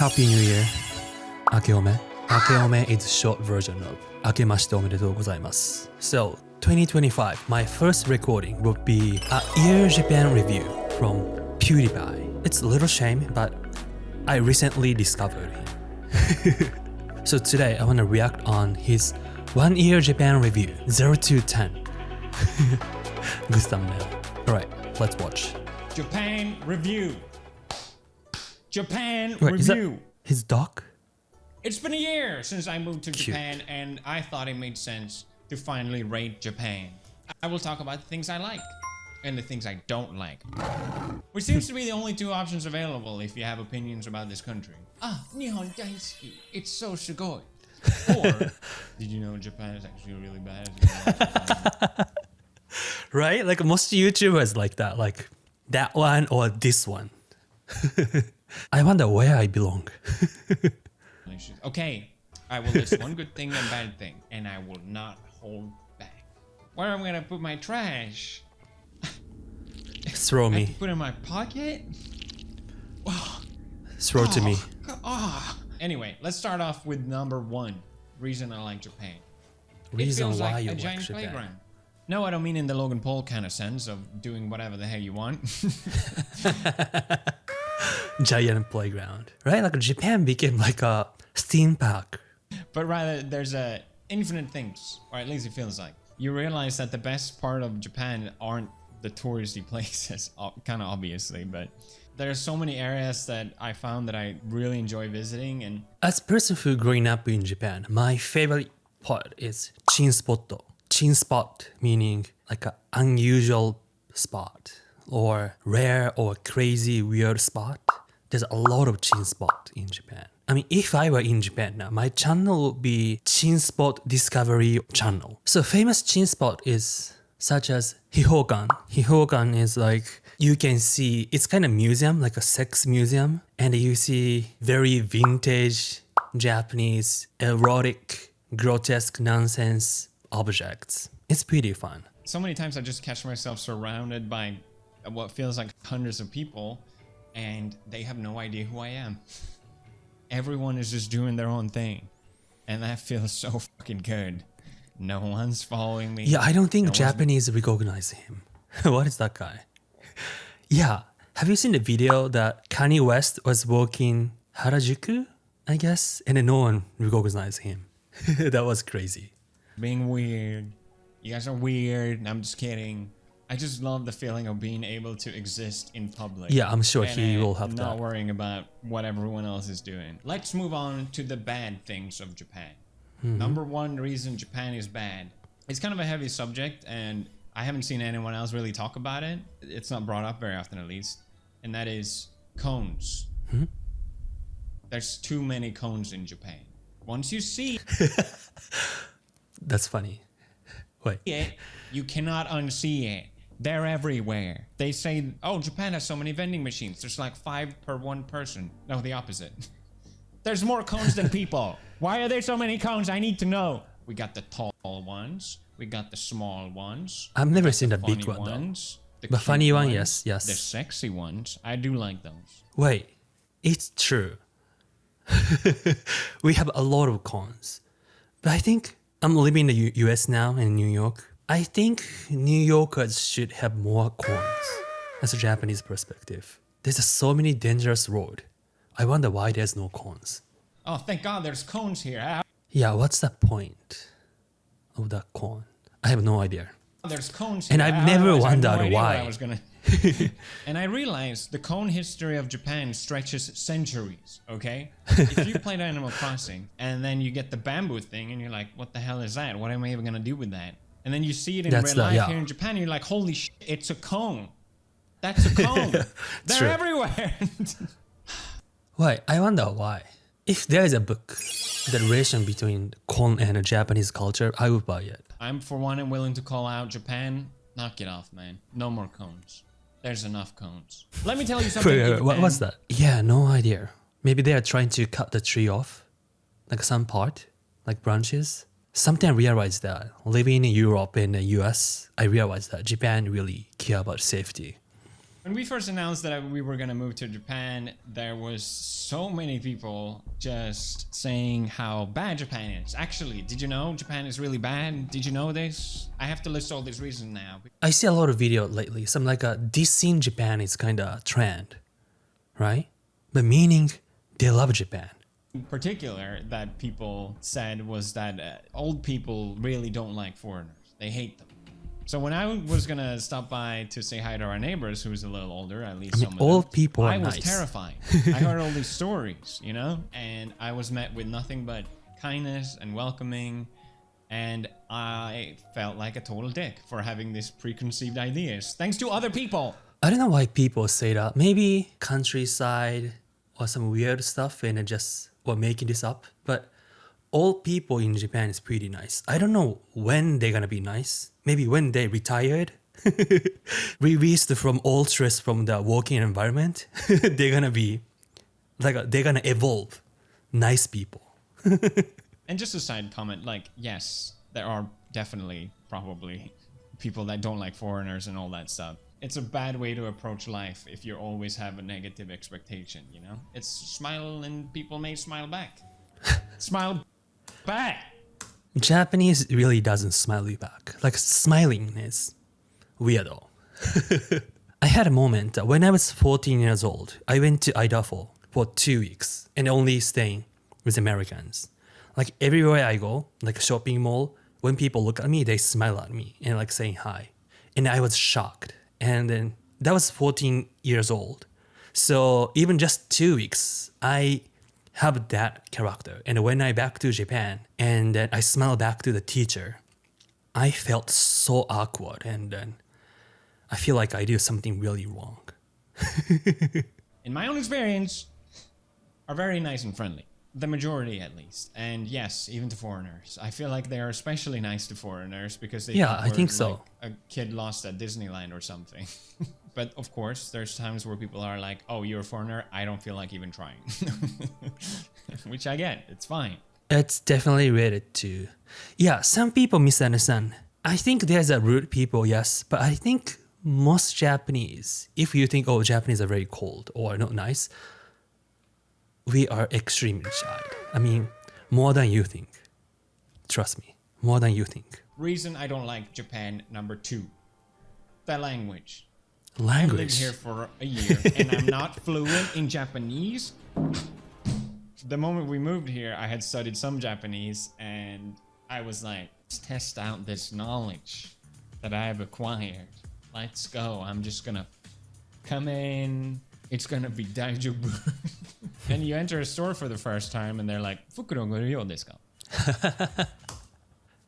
Happy New Year. Akeome. Akeome is a short version of Akemashite omedetou gozaimasu. So, 2025, my first recording would be a Year Japan review from PewDiePie. It's a little shame, but I recently discovered him. So today, I want to react on his 1 Year Japan review, 0 to 10. Good thumbnail. Alright, let's watch. Japan review. Japan Wait, review. is that his dog? It's been a year since I moved to Cute. Japan, and I thought it made sense to finally rate Japan. I will talk about the things I like and the things I don't like, which seems to be the only two options available if you have opinions about this country. Ah, Nihon daisuki. It's so sugoi. Or, did you know Japan is actually really bad? Right? Like most YouTubers like that. Like that one or this one. I wonder where I belong. Okay, I will list one good thing and bad thing, and I will not hold back. Where am I gonna put my trash? Throw I have to me. put it in my pocket? Throw to me. Anyway, let's start off with number one. Reason I like Japan. Reason It feels why like you a like giant Japan. playground. No, I don't mean in the Logan Paul kind of sense of doing whatever the hell you want. Giant playground. Right? Like Japan became like a theme park. But rather, there's infinite things, or at least it feels like. You realize that the best part of Japan aren't the touristy places, kind of obviously, but there's so many areas that I found that I really enjoy visiting. And As a person who growing up in Japan, my favorite part is chin spot. Chin spot meaning like an unusual spot or rare or crazy weird spot. There's a lot of chin spot in Japan. I mean, if I were in Japan now, my channel would be chin spot discovery channel. So famous chin spot is such as Hihokan. Hihokan is like, you can see, it's kind of museum, like a sex museum. And you see very vintage, Japanese, erotic, grotesque nonsense objects. It's pretty fun. so many times I just catch myself surrounded by what feels like hundreds of people, and they have no idea who I am. Everyone is just doing their own thing, and that feels so fucking good. No one's following me. Yeah, I don't think No one's- Japanese recognize him. What is that guy? Yeah, have you seen the video that Kanye West was walking Harajuku, I guess, and then no one recognized him? That was crazy. being weird. You guys are weird. I'm just kidding. I just love the feeling of being able to exist in public. Yeah, I'm sure he and will have not that. worrying about what everyone else is doing. Let's move on to the bad things of Japan. Mm-hmm. Number one reason Japan is bad. It's kind of a heavy subject, and I haven't seen anyone else really talk about it. It's not brought up very often, at least. And that is cones. Hmm? There's too many cones in Japan. Once you see That's funny. Wait. it, you cannot unsee it. They're everywhere. They say, oh, Japan has so many vending machines. There's like 5 per 1 person. No, the opposite. There's more cones than people. Why are there so many cones? I need to know. We got the tall ones. We got the small ones. I've never seen the Funny big one though. ones. The The cute funny one, ones, yes. The sexy ones. I do like those. Wait, it's true. We have a lot of cons. But I think I'm living in the US now in New York. I think New Yorkers should have more cons as a Japanese perspective. There's so many dangerous roads. I wonder why there's no cons. Oh, thank God there's cones here. Yeah, what's the point of that cone? I have no idea. There's cones And here. I've never Otherwise, I had no wondered idea what why. I was gonna... And I realized the cone history of Japan stretches centuries, okay? If you played Animal Crossing and then you get the bamboo thing and you're like, what the hell is that? What am I even gonna do with that? And then you see it in That's real life yeah. here in Japan, you're like, holy shit, it's a cone. That's a cone. They're True. everywhere. Why? I wonder why. If there is a book, the relation between cone and Japanese culture, I would buy it. I'm, for one, am willing to call out Japan. Knock it off, man. No more cones. There's enough cones. Let me tell you something. Wait, what Japan- was that? Yeah, no idea. Maybe they are trying to cut the tree off, like some part, like branches. Something I realized that living in Europe and the US, I realized that Japan really care about safety. When we first announced that we were gonna move to Japan, there was so many people just saying how bad Japan is. Actually, did you know Japan is really bad? Did you know this? I have to list all these reasons now. I see a lot of video lately. Some like dissing Japan is kind of trend, right? But meaning they love Japan. In particular, that people said was that old people really don't like foreigners. They hate them. So when I was gonna stop by to say hi to our neighbors, who's a little older, at least some of them, old people are I was nice. terrified. I heard all these stories, you know, and I was met with nothing but kindness and welcoming, and I felt like a total dick for having these preconceived ideas, thanks to other people. I don't know why people say that. Maybe countryside or some weird stuff and it just or making this up. But old people in Japan is pretty nice. I don't know when they're gonna be nice. Maybe when they retired, released from all stress from the working environment, they're gonna be like they're gonna evolve. Nice people. And just a side comment, like, yes, there are definitely probably people that don't like foreigners and all that stuff. It's a bad way to approach life if you always have a negative expectation, you know? It's smile and people may smile back. Smile back. Japanese really doesn't smile you back. Like smiling is weirdo. I had a moment when I was 14 years old. I went to Idaho for 2 weeks and only staying with Americans. Like everywhere I go, like a shopping mall, when people look at me, they smile at me and like saying hi. And I was shocked. And then that was 14 years old. So even just 2 weeks, I have that character. And when I back to Japan and then I smile back to the teacher, I felt so awkward. And then I feel like I do something really wrong. In my own experience, are very nice and friendly. The majority, at least. And yes, even to foreigners. I feel like they are especially nice to foreigners because they Yeah, I think like so. a kid lost at Disneyland or something. But of course, there's times where people are like, oh, you're a foreigner? I don't feel like even trying. Which I get. It's fine. It's definitely related to... Yeah, some people misunderstand. I think there's a rude people, yes. But I think most Japanese, if you think, oh, Japanese are very cold or not nice, we are extremely shy. I mean, more than you think. Trust me, more than you think. Reason I don't like Japan, number 2. The language. I've Language. lived here for a year and I'm not fluent in Japanese. The moment we moved here, I had studied some Japanese and I was like, let's test out this knowledge that I have acquired. Let's go. I'm just gonna come in. It's gonna be daijoubu. And you enter a store for the first time and they're like, Fukuro goryou desu ka?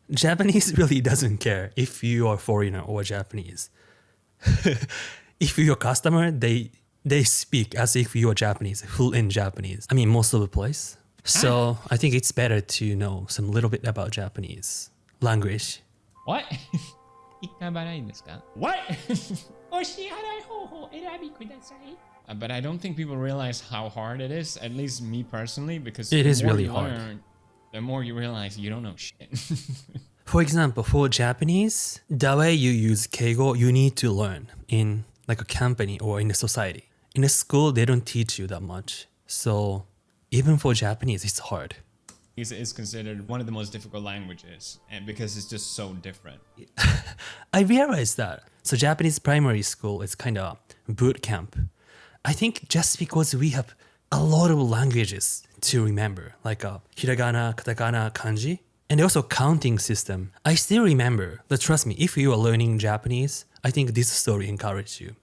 Japanese really doesn't care if you are foreigner or Japanese. If you're a customer, they speak as if you're Japanese, full in Japanese. I mean, most of the place. So I think it's better to know some little bit about Japanese language. What? Ikkabarai desu ka? What? Oshiharai houhou erabi kudasai. But I don't think people realize how hard it is, at least me personally, because It the is more really you hard. learn, the more you realize you don't know shit. For example, for Japanese, the way you use keigo, you need to learn in like a company or in a society. In a school, they don't teach you that much. So even for Japanese, it's hard. Is considered one of the most difficult languages, and because it's just so different. I realized that. So Japanese primary school is kind of boot camp. I think just because we have a lot of languages to remember, like hiragana, katakana, kanji, and also counting system. I still remember, but trust me, if you are learning Japanese, I think this story encourages you.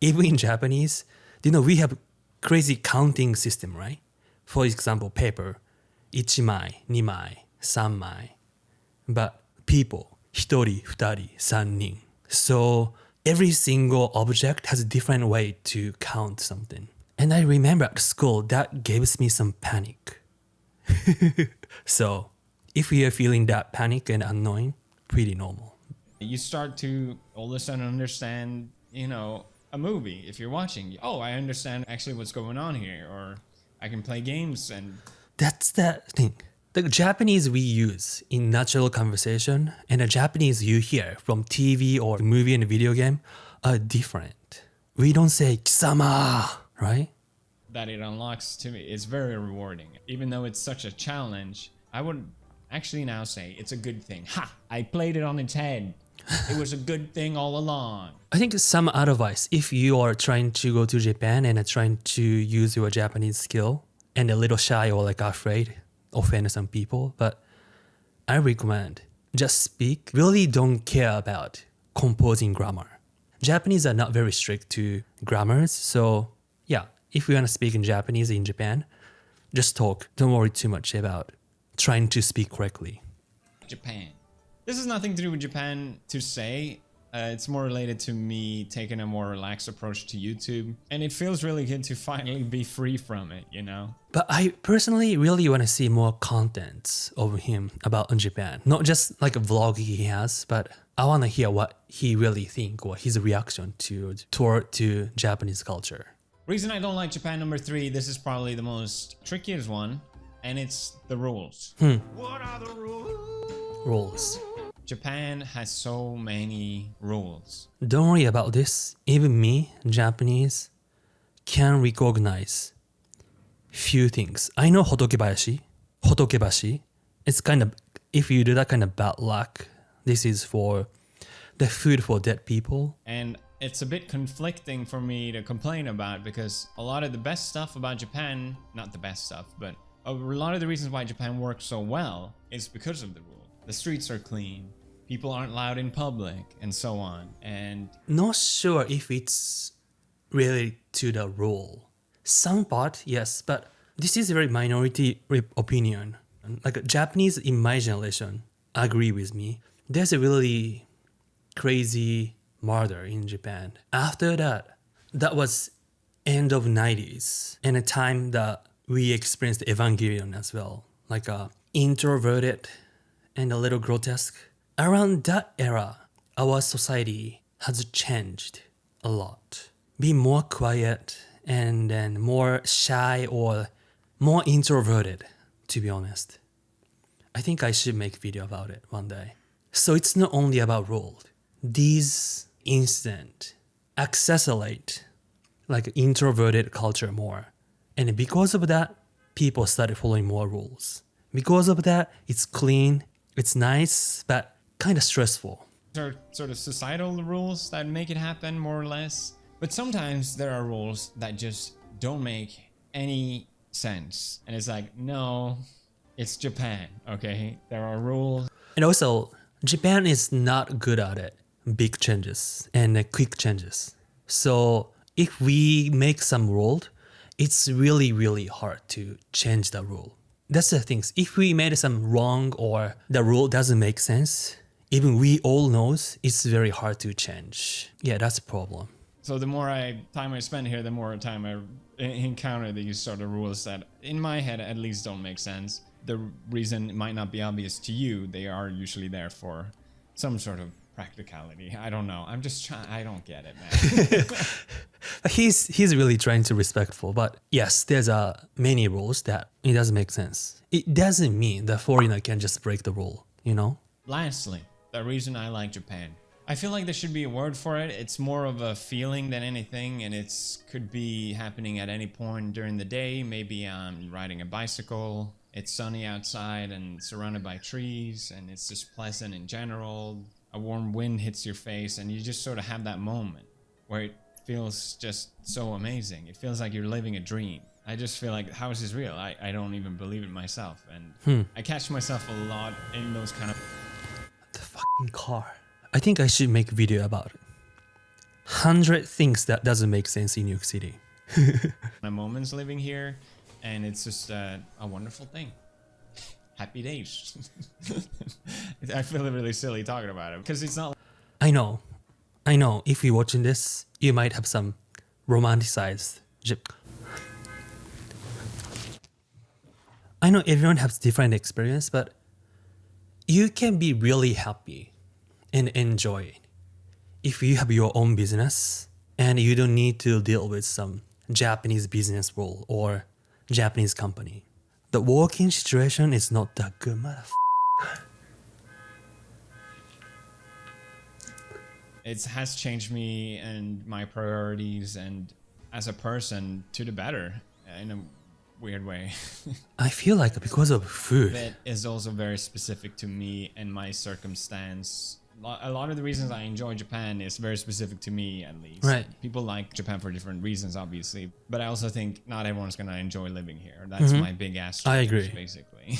Even in Japanese, we have crazy counting system, right? For example, paper, 1枚, 2枚, 3枚. But people, 1人, 2人, 3人. So every single object has a different way to count something. And I remember at school, that gives me some panic. So if you're feeling that panic and annoying, pretty normal. You start to all of a sudden understand, a movie. If you're watching, oh, I understand actually what's going on here, or I can play games and... That's the thing. The Japanese we use in natural conversation and the Japanese you hear from TV or movie and video game are different. We don't say kisama, right? That it unlocks to me is very rewarding. Even though it's such a challenge, I would actually now say it's a good thing. Ha! I played it on its head. It was a good thing all along. I think some advice if you are trying to go to Japan and are trying to use your Japanese skill and a little shy or like afraid, offend some people, but I recommend just speak. Really don't care about composing grammar. Japanese are not very strict to grammars, so yeah, if you want to speak in Japanese in Japan, just talk. Don't worry too much about trying to speak correctly. Japan. This has nothing to do with Japan to say. It's more related to me taking a more relaxed approach to YouTube. And it feels really good to finally be free from it, you know? But I personally really want to see more content of him about Japan. Not just like a vlog he has, but I want to hear what he really think or his reaction to Japanese culture. Reason I don't like Japan number 3, this is probably the most trickiest one, and it's the rules. What are the rules? Rules. Japan has so many rules. Don't worry about this. Even me, Japanese, can recognize few things. I know hotokebashi. Hotokebashi. It's kind of, if you do that, kind of bad luck. This is for the food for dead people. And it's a bit conflicting for me to complain about because a lot of the best stuff about Japan, not the best stuff, but a lot of the reasons why Japan works so well is because of the rule. The streets are clean, people aren't loud in public, and so on. And Not sure if it's related to the rule. Some part, yes, but this is a very minority opinion. Like Japanese in my generation agree with me. There's a really crazy murder in Japan. After that, that was end of 90s and a time that we experienced Evangelion as well. Like introverted and a little grotesque. Around that era, our society has changed a lot. Be more quiet and then more shy or more introverted, to be honest. I think I should make a video about it one day. So it's not only about rules. These incidents accelerate like introverted culture more. And because of that, people started following more rules. Because of that, it's clean, it's nice, but kind of stressful. there are sort of societal rules that make it happen, more or less. But sometimes there are rules that just don't make any sense. And it's like, no, it's Japan, okay? There are rules. And also, Japan is not good at it. Big changes and quick changes. So if we make some rule, it's really, really hard to change the rule. That's the thing. If we made some wrong or the rule doesn't make sense, even we all knows it's very hard to change. Yeah, that's a problem. So the more time I spend here, the more time I encounter these sort of rules that, in my head, at least don't make sense. The reason it might not be obvious to you, they are usually there for some sort of practicality. I don't know. I'm just trying. I don't get it, man. He's really trying to be respectful, but yes, there's many rules that it doesn't make sense. It doesn't mean the foreigner can just break the rule, you know? Lastly, the reason I like Japan. I feel like there should be a word for it. It's more of a feeling than anything, and it's could be happening at any point during the day. Maybe I'm riding a bicycle. It's sunny outside and surrounded by trees, and it's just pleasant in general. A warm wind hits your face, and you just sort of have that moment where it feels just so amazing. It feels like you're living a dream. I just feel like, how is this real? I don't even believe it myself. And I catch myself a lot in those kind of... The fucking car. I think I should make a video about it. 100 things that doesn't make sense in New York City. moments living here, and it's just a wonderful thing. Happy days. I feel really silly talking about it because it's not... I know. If you're watching this, you might have some romanticized... I know everyone has different experience, but you can be really happy and enjoy it if you have your own business and you don't need to deal with some Japanese business rule or Japanese company. The working situation is not that good, motherfucker. It has changed me and my priorities and as a person to the better in a weird way. I feel like because of food. That is also very specific to me and my circumstance. A lot of the reasons I enjoy Japan is very specific to me, at least. Right. People like Japan for different reasons, obviously. But I also think not everyone's going to enjoy living here. That's my big ass I agree. basically.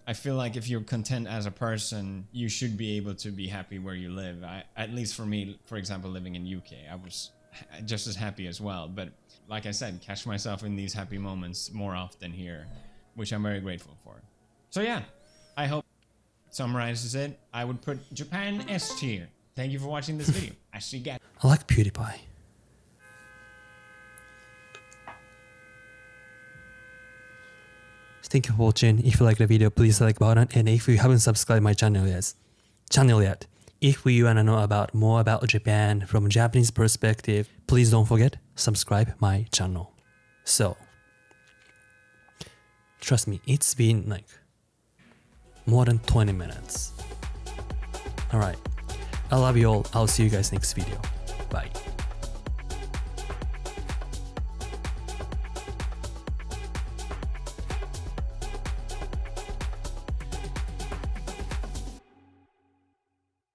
I feel like if you're content as a person, you should be able to be happy where you live. At least for me, for example, living in UK, I was just as happy as well. But like I said, catch myself in these happy moments more often here, which I'm very grateful for. So yeah, I hope summarizes it. I would put Japan S tier. Thank you for watching this video. I see you guys. I like PewDiePie. Thank you for watching. If you like the video, please like button. And if you haven't subscribed my channel yet, if you wanna know more about Japan from a Japanese perspective, please don't forget subscribe my channel. So trust me, it's been like more than 20 minutes. Alright, I love you all. I'll see you guys next video. Bye.